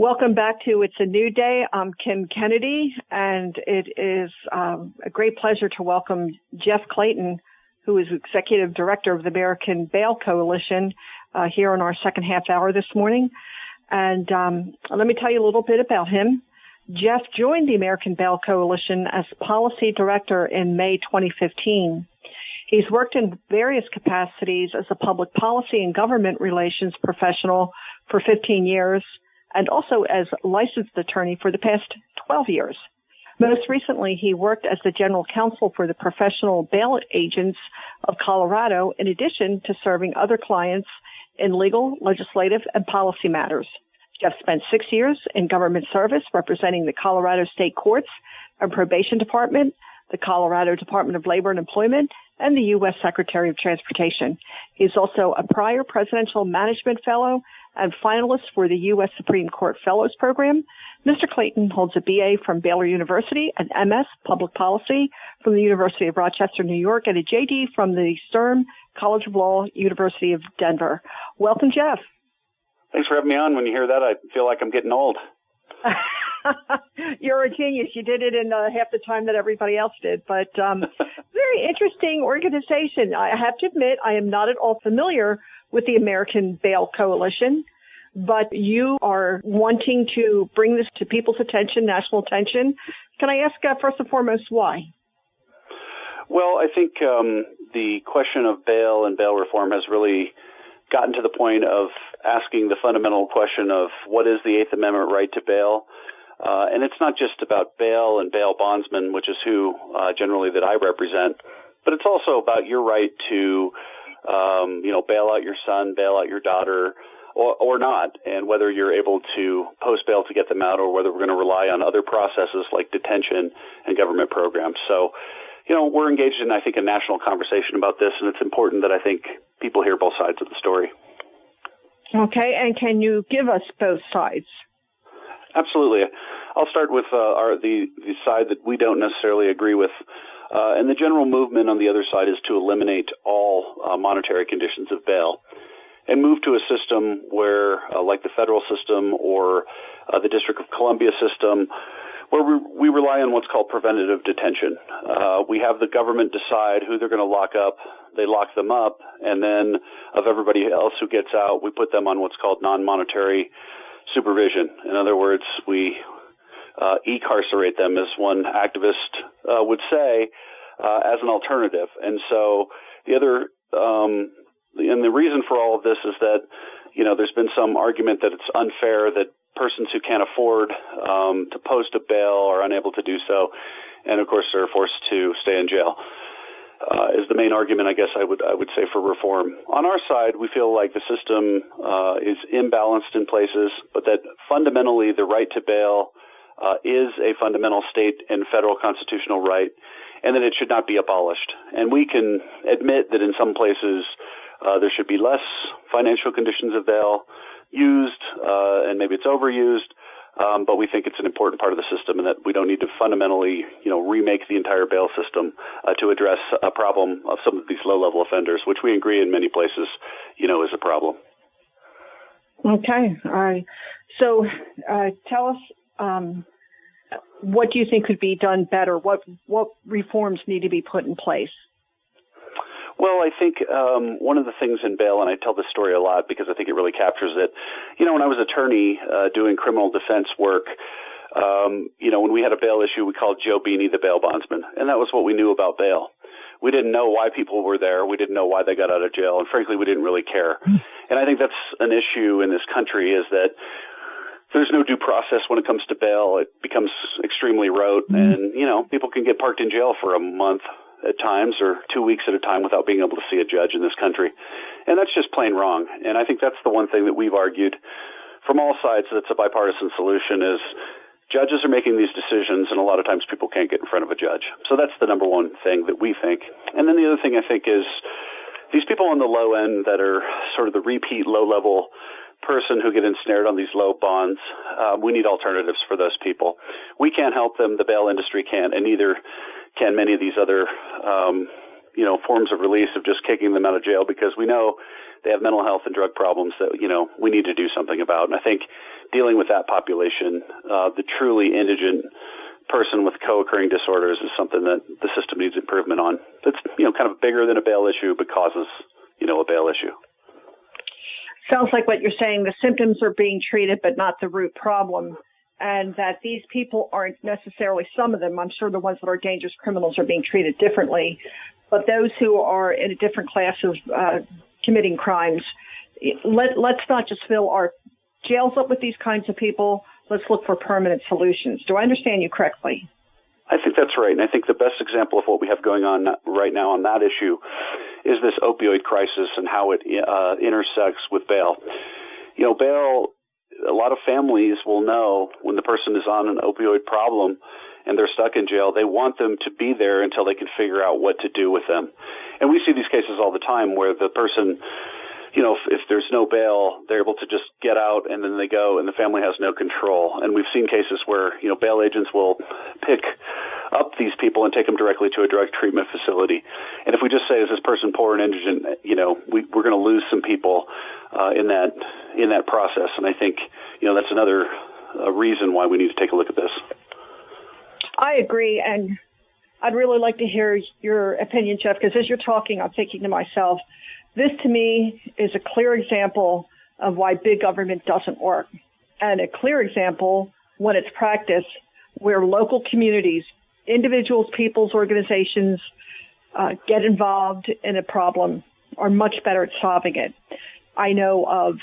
Welcome back to It's a New Day. I'm Kim Kennedy, and it is a great pleasure to welcome Jeff Clayton, who is Executive Director of the American Bail Coalition, here in our second half hour this morning. And let me tell you a little bit about him. Jeff joined the American Bail Coalition as Policy Director in May 2015. He's worked in various capacities as a public policy and government relations professional for 15 years, and also as licensed attorney for the past 12 years. Most recently, he worked as the general counsel for the Professional Bail Agents of Colorado, in addition to serving other clients in legal, legislative, and policy matters. Jeff spent 6 years in government service representing the Colorado State Courts and Probation Department, the Colorado Department of Labor and Employment, and the U.S. Secretary of Transportation. He's also a prior Presidential Management Fellow and finalist for the U.S. Supreme Court Fellows Program. Mr. Clayton holds a BA from Baylor University, an MS Public Policy from the University of Rochester, New York, and a JD from the Stern College of Law, University of Denver. Welcome, Jeff. Thanks for having me on. When you hear that, I feel like I'm getting old. You're a genius. You did it in half the time that everybody else did. But very interesting organization. I have to admit, I am not at all familiar with the American Bail Coalition, but you are wanting to bring this to people's attention, national attention. Can I ask, first and foremost, why? Well, I think the question of bail and bail reform has really gotten to the point of asking the fundamental question of what is the Eighth Amendment right to bail? And it's not just about bail and bail bondsmen, which is who generally that I represent, but it's also about your right to, bail out your son, bail out your daughter, or not, and whether you're able to post bail to get them out, or whether we're going to rely on other processes like detention and government programs. So, we're engaged in, I think, a national conversation about this, and it's important that I think people hear both sides of the story. Okay, and can you give us both sides? Absolutely. I'll start with the side that we don't necessarily agree with. And the general movement on the other side is to eliminate all monetary conditions of bail and move to a system where, like the federal system or the District of Columbia system, where we rely on what's called preventative detention. We have the government decide who they're going to lock up. They lock them up, and then of everybody else who gets out, we put them on what's called non-monetary supervision. In other words, we e-carcerate them, as one activist would say, as an alternative. And so the other, and the reason for all of this is that, there's been some argument that it's unfair that persons who can't afford to post a bail are unable to do so, and of course they're forced to stay in jail. Is the main argument, I guess I would say, for reform. On our side, we feel like the system is imbalanced in places, but that fundamentally the right to bail is a fundamental state and federal constitutional right, and that it should not be abolished. And we can admit that in some places there should be less financial conditions of bail used, and maybe it's overused. But we think it's an important part of the system, and that we don't need to fundamentally, remake the entire bail system to address a problem of some of these low-level offenders, which we agree in many places, is a problem. Okay. All right. So tell us, what do you think could be done better? What reforms need to be put in place? Well, I think one of the things in bail, and I tell this story a lot because I think it really captures it, when I was attorney doing criminal defense work, when we had a bail issue, we called Joe Beanie the bail bondsman, and that was what we knew about bail. We didn't know why people were there. We didn't know why they got out of jail, and frankly, we didn't really care. And I think that's an issue in this country, is that there's no due process when it comes to bail. It becomes extremely rote, and, people can get parked in jail for a month at times, or 2 weeks at a time, without being able to see a judge in this country. And that's just plain wrong. And I think that's the one thing that we've argued from all sides that's a bipartisan solution, is judges are making these decisions, and a lot of times people can't get in front of a judge. So that's the number one thing that we think. And then the other thing I think is these people on the low end that are sort of the repeat low-level person who get ensnared on these low bonds, we need alternatives for those people. We can't help them. The bail industry can't, and neither can many of these other, forms of release of just kicking them out of jail, because we know they have mental health and drug problems that, we need to do something about. And I think dealing with that population, the truly indigent person with co-occurring disorders is something that the system needs improvement on. It's, kind of bigger than a bail issue, but causes, a bail issue. Sounds like what you're saying, the symptoms are being treated, but not the root problem. And that these people aren't necessarily, some of them, I'm sure the ones that are dangerous criminals are being treated differently. But those who are in a different class of committing crimes, let's not just fill our jails up with these kinds of people. Let's look for permanent solutions. Do I understand you correctly? I think that's right. And I think the best example of what we have going on right now on that issue is this opioid crisis and how it intersects with bail. Bail, a lot of families will know when the person is on an opioid problem and they're stuck in jail, they want them to be there until they can figure out what to do with them. And we see these cases all the time where the person, if there's no bail, they're able to just get out and then they go and the family has no control. And we've seen cases where, bail agents will pick up these people and take them directly to a drug treatment facility. And if we just say, is this person poor and indigent, we're going to lose some people in that process. And I think, that's another reason why we need to take a look at this. I agree. And I'd really like to hear your opinion, Jeff, because as you're talking, I'm thinking to myself, this, to me, is a clear example of why big government doesn't work, and a clear example when it's practiced where local communities, individuals, people's organizations get involved in a problem are much better at solving it. I know of,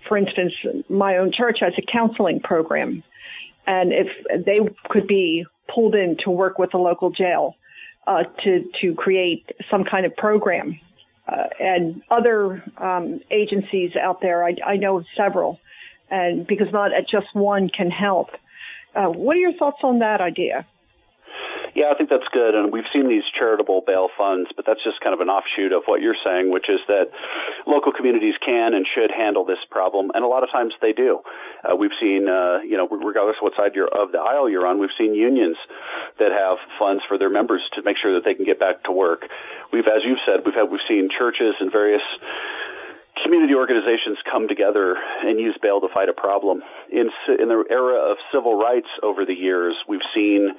for instance, my own church has a counseling program, and if they could be pulled in to work with the local jail, to create some kind of program. And other agencies out there, I know of several, and because not just one can help. What are your thoughts on that idea? Yeah, I think that's good. And we've seen these charitable bail funds, but that's just kind of an offshoot of what you're saying, which is that local communities can and should handle this problem. And a lot of times they do. We've seen, regardless of what side of the aisle you're on, we've seen unions that have funds for their members to make sure that they can get back to work. As you've said, we've seen churches and various community organizations come together and use bail to fight a problem. In the era of civil rights over the years, we've seen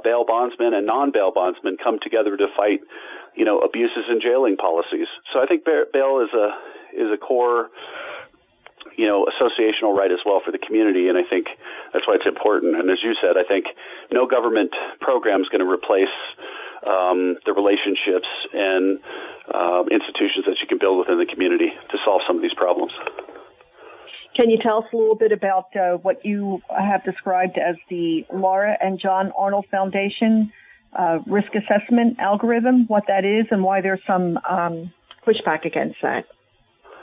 bail bondsmen and non-bail bondsmen come together to fight, abuses in jailing policies. So I think bail is a core, associational right as well for the community, and I think that's why it's important. And as you said, I think no government program is going to replace the relationships and institutions that you can build within the community to solve some of these problems. Can you tell us a little bit about what you have described as the Laura and John Arnold Foundation risk assessment algorithm, what that is, and why there's some pushback against that?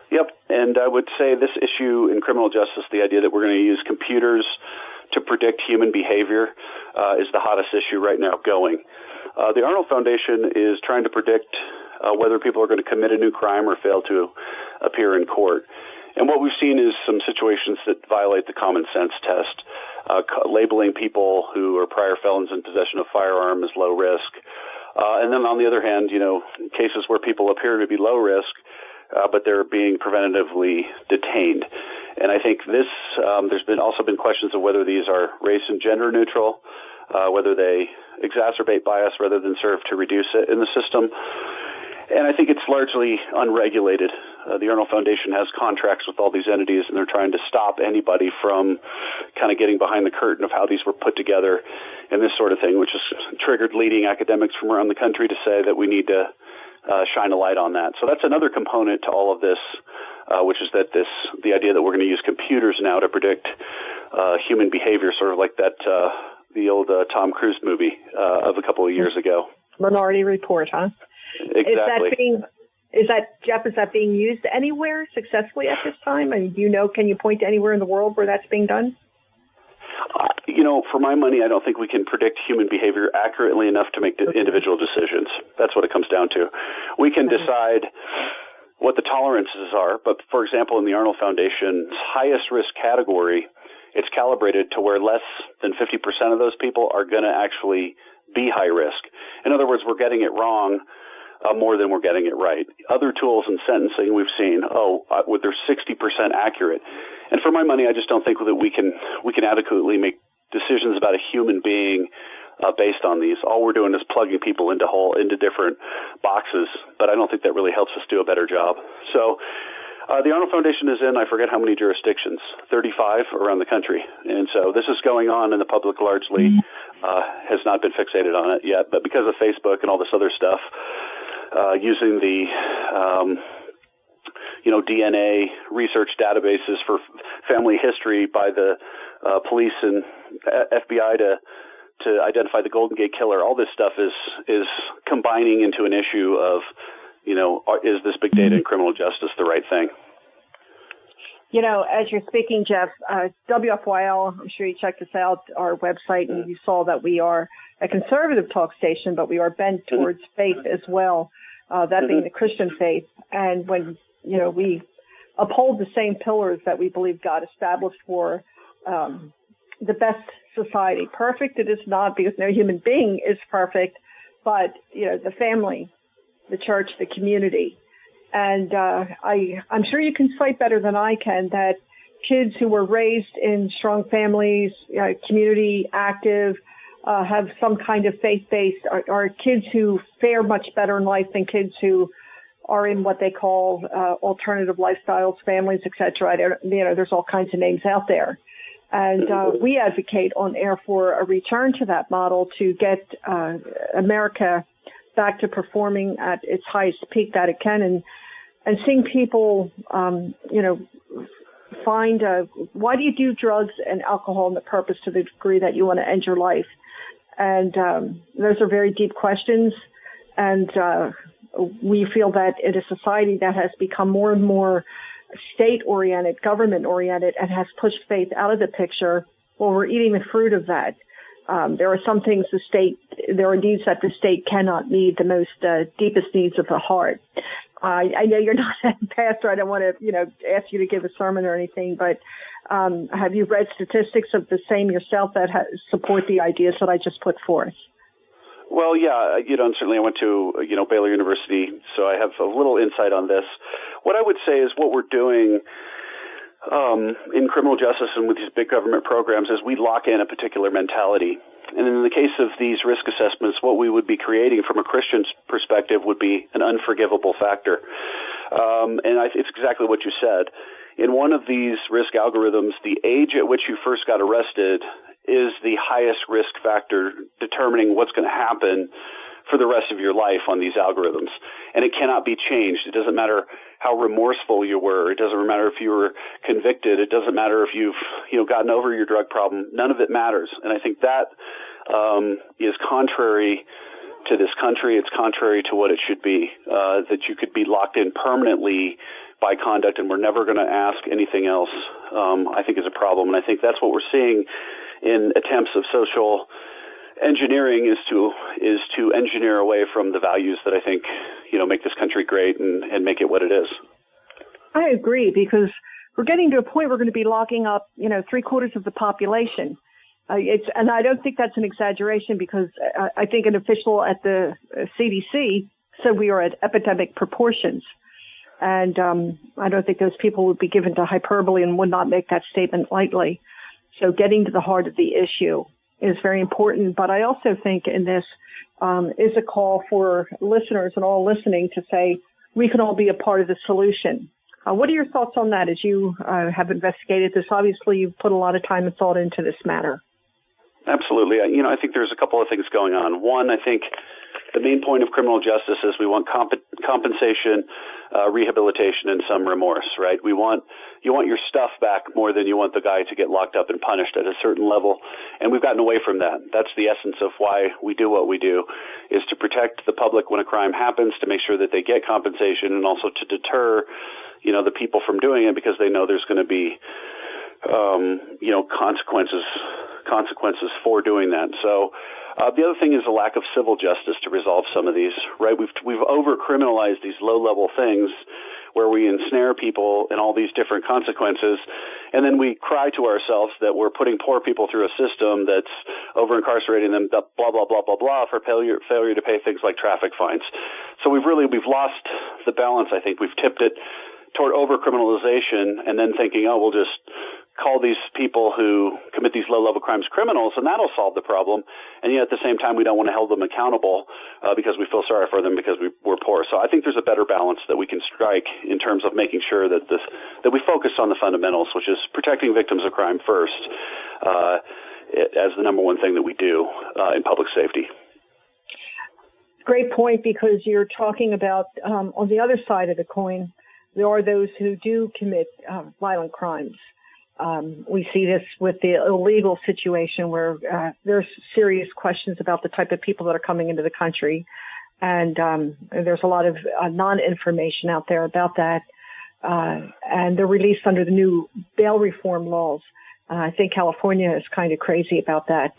Yep, and I would say this issue in criminal justice, the idea that we're going to use computers to predict human behavior is the hottest issue right now going. The Arnold Foundation is trying to predict whether people are going to commit a new crime or fail to appear in court. And what we've seen is some situations that violate the common sense test, labeling people who are prior felons in possession of firearm as low risk. And then on the other hand, cases where people appear to be low risk, but they're being preventatively detained. And I think there's also been questions of whether these are race and gender neutral, whether they exacerbate bias rather than serve to reduce it in the system. And I think it's largely unregulated. The Arnold Foundation has contracts with all these entities, and they're trying to stop anybody from kind of getting behind the curtain of how these were put together and this sort of thing, which has triggered leading academics from around the country to say that we need to shine a light on that. So that's another component to all of this, which is that the idea that we're going to use computers now to predict human behavior, sort of like that the old Tom Cruise movie of a couple of years ago. Minority Report, huh? Exactly. Is that being used anywhere successfully at this time? And can you point to anywhere in the world where that's being done? For my money, I don't think we can predict human behavior accurately enough to make individual decisions. That's what it comes down to. We can decide what the tolerances are, but for example, in the Arnold Foundation's highest risk category, it's calibrated to where less than 50% of those people are going to actually be high risk. In other words, we're getting it wrong more than we're getting it right. Other tools in sentencing we've seen, they're 60% accurate. And for my money, I just don't think that we can adequately make decisions about a human being based on these. All we're doing is plugging people into different boxes, but I don't think that really helps us do a better job. So the Arnold Foundation is in, I forget how many jurisdictions, 35 around the country. And so this is going on, and the public largely has not been fixated on it yet. But because of Facebook and all this other stuff, using the DNA research databases for family history by the police and FBI to identify the Golden Gate Killer, all this stuff is combining into an issue of, is this big data and criminal justice the right thing? As you're speaking, Jeff, WFYL, I'm sure you checked us out, our website, and you saw that we are a conservative talk station, but we are bent towards faith as well, that being the Christian faith. And when, we uphold the same pillars that we believe God established for the best society. Perfect it is not, because no human being is perfect, but, the family, the church, the community. And I'm sure you can cite better than I can that kids who were raised in strong families, community active, have some kind of faith-based, are kids who fare much better in life than kids who are in what they call alternative lifestyles, families, etc. There's all kinds of names out there. And we advocate on air for a return to that model to get America back to performing at its highest peak that it can, and seeing people, find why do you do drugs and alcohol and the purpose to the degree that you want to end your life? And those are very deep questions. And we feel that in a society that has become more and more state-oriented, government-oriented, and has pushed faith out of the picture, well, we're eating the fruit of that. There are some things there are needs that the state cannot meet, the most deepest needs of the heart. I know you're not a pastor. I don't want to, ask you to give a sermon or anything, but have you read statistics of the same yourself that support the ideas that I just put forth? Well, yeah, and certainly I went to, Baylor University, so I have a little insight on this. What I would say is what we're doing in criminal justice and with these big government programs is we lock in a particular mentality. And in the case of these risk assessments, what we would be creating from a Christian's perspective would be an unforgivable factor. It's exactly what you said. In one of these risk algorithms, the age at which you first got arrested is the highest risk factor determining what's going to happen for the rest of your life on these algorithms. And it cannot be changed. It doesn't matter how remorseful you were. It doesn't matter if you were convicted. It doesn't matter if you've, gotten over your drug problem. None of it matters. And I think that is contrary to this country. It's contrary to what it should be, that you could be locked in permanently by conduct and we're never going to ask anything else, I think is a problem. And I think that's what we're seeing in attempts of social engineering is to engineer away from the values that I think, make this country great and make it what it is. I agree, because we're getting to a point we're going to be locking up, 3/4 of the population. And I don't think that's an exaggeration, because I think an official at the CDC said we are at epidemic proportions. And I don't think those people would be given to hyperbole and would not make that statement lightly. So getting to the heart of the issue is very important. But I also think in this is a call for listeners and all listening to say we can all be a part of the solution. What are your thoughts on that as you have investigated this? Obviously, you've put a lot of time and thought into this matter. Absolutely. I think there's a couple of things going on. One, I think the main point of criminal justice is we want compensation, rehabilitation, and some remorse, right? You want your stuff back more than you want the guy to get locked up and punished at a certain level. And we've gotten away from that. That's the essence of why we do what we do, is to protect the public when a crime happens, to make sure that they get compensation, and also to deter, the people from doing it, because they know there's going to be, consequences for doing that. So the other thing is a lack of civil justice to resolve some of these, right? We've over-criminalized these low-level things where we ensnare people in all these different consequences, and then we cry to ourselves that we're putting poor people through a system that's over-incarcerating them, blah, blah, blah, blah, blah, for failure to pay things like traffic fines. So we've lost the balance, I think. We've tipped it toward over-criminalization and then thinking, oh, we'll just call these people who commit these low-level crimes criminals, and that'll solve the problem. And yet at the same time, we don't want to hold them accountable because we feel sorry for them because we're poor. So I think there's a better balance that we can strike in terms of making sure that we focus on the fundamentals, which is protecting victims of crime first as the number one thing that we do in public safety. Great point, because you're talking about on the other side of the coin, there are those who do commit violent crimes. We see this with the illegal situation where there's serious questions about the type of people that are coming into the country. And there's a lot of non-information out there about that. And they're released under the new bail reform laws. I think California is kind of crazy about that.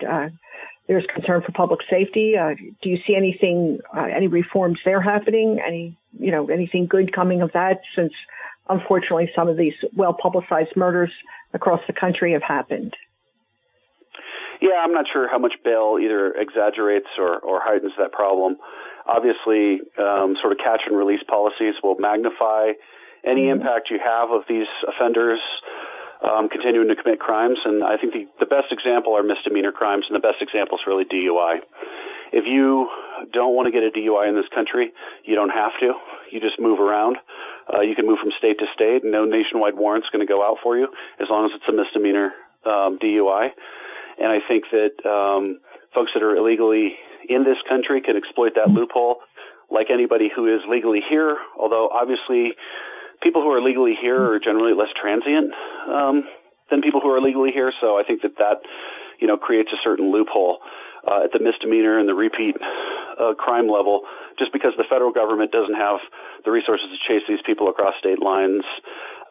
There's concern for public safety. Do you see anything, any reforms there happening? Anything good coming of that, since unfortunately some of these well-publicized murders across the country have happened? Yeah, I'm not sure how much bail either exaggerates or heightens that problem. Obviously, sort of catch and release policies will magnify any impact you have of these offenders continuing to commit crimes. And I think the best example are misdemeanor crimes, and the best example is really DUI. If you don't want to get a DUI in this country, you don't have to. You just move around. You can move from state to state, and no nationwide warrant's going to go out for you as long as it's a misdemeanor DUI. And I think that folks that are illegally in this country can exploit that loophole like anybody who is legally here, although obviously people who are legally here are generally less transient than people who are legally here. So I think that creates a certain loophole at the misdemeanor and the repeat crime level, just because the federal government doesn't have the resources to chase these people across state lines,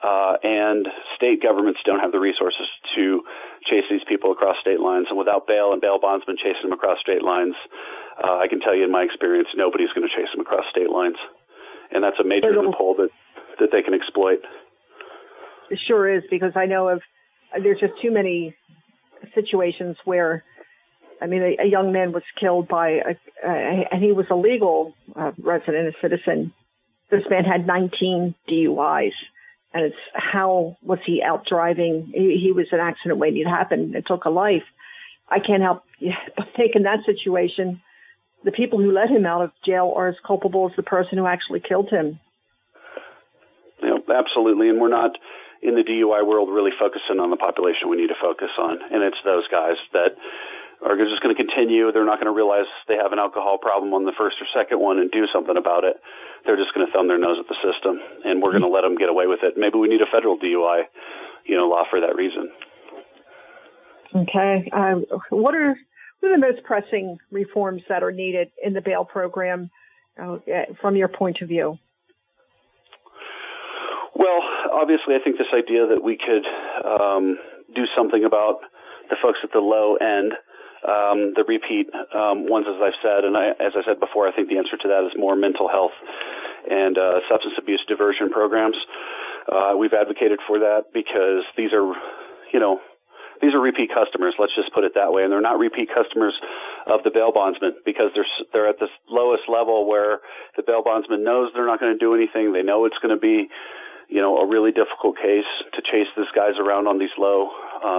and state governments don't have the resources to chase these people across state lines. And without bail and bail bondsmen chasing them across state lines, I can tell you in my experience, nobody's going to chase them across state lines. And that's a major loophole that they can exploit. It sure is, because I know there's just too many situations where, a young man was killed and he was a legal resident, a citizen. This man had 19 DUIs, and it's how was he out driving? He was an accident waiting to happen. It took a life. I can't help but think in that situation, the people who let him out of jail are as culpable as the person who actually killed him. Absolutely, and we're not in the DUI world really focusing on the population we need to focus on, and it's those guys that are just going to continue. They're not going to realize they have an alcohol problem on the first or second one and do something about it. They're just going to thumb their nose at the system, and we're going to let them get away with it. Maybe we need a federal DUI, law for that reason. Okay. What are the most pressing reforms that are needed in the bail program from your point of view? Well, obviously, I think this idea that we could do something about the folks at the low end, the repeat ones, as I've said, and as I said before, I think the answer to that is more mental health and substance abuse diversion programs. We've advocated for that because these are repeat customers. Let's just put it that way, and they're not repeat customers of the bail bondsman because they're at the lowest level where the bail bondsman knows they're not going to do anything. They know it's going to be a really difficult case to chase these guys around on these low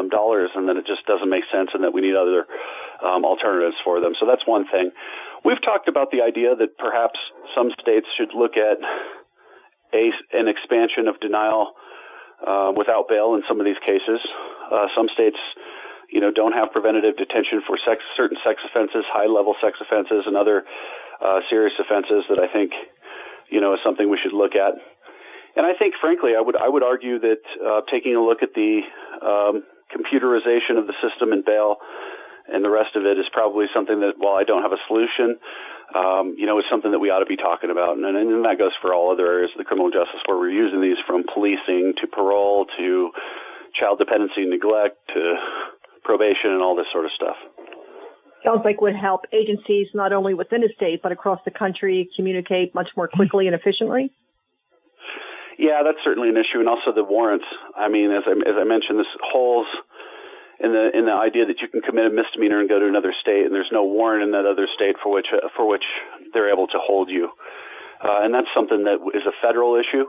dollars, and that it just doesn't make sense, and that we need other alternatives for them. So that's one thing. We've talked about the idea that perhaps some states should look at an expansion of denial without bail in some of these cases. Some states, don't have preventative detention for certain sex offenses, high-level sex offenses, and other serious offenses that I think, is something we should look at. And I think, frankly, I would argue that taking a look at the computerization of the system in bail and the rest of it is probably something that, while I don't have a solution, is something that we ought to be talking about. And that goes for all other areas of the criminal justice where we're using these, from policing to parole to child dependency and neglect to probation and all this sort of stuff. Sounds like would help agencies not only within a state but across the country communicate much more quickly and efficiently. Yeah, that's certainly an issue, and also the warrants. I mean, as I mentioned, this holes in the idea that you can commit a misdemeanor and go to another state, and there's no warrant in that other state for which they're able to hold you, and that's something that is a federal issue,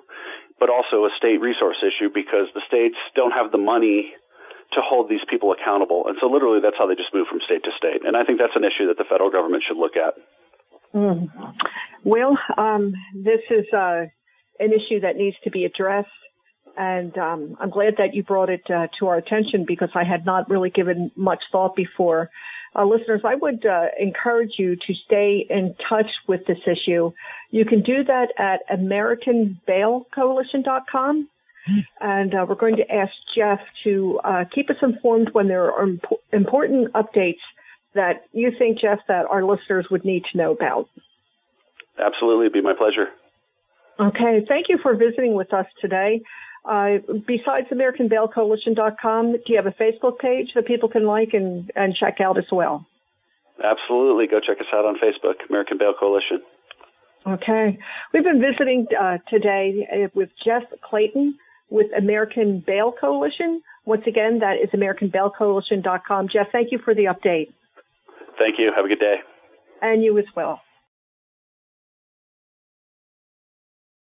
but also a state resource issue because the states don't have the money to hold these people accountable, and so literally that's how they just move from state to state, and I think that's an issue that the federal government should look at. Well, this is an issue that needs to be addressed. And I'm glad that you brought it to our attention because I had not really given much thought before. Listeners, I would encourage you to stay in touch with this issue. You can do that at AmericanBailCoalition.com. And we're going to ask Jeff to keep us informed when there are important updates that you think, Jeff, that our listeners would need to know about. Absolutely. It'd be my pleasure. Okay. Thank you for visiting with us today. Besides AmericanBailCoalition.com, do you have a Facebook page that people can like and check out as well? Absolutely. Go check us out on Facebook, American Bail Coalition. Okay. We've been visiting today with Jeff Clayton with American Bail Coalition. Once again, that is AmericanBailCoalition.com. Jeff, thank you for the update. Thank you. Have a good day. And you as well.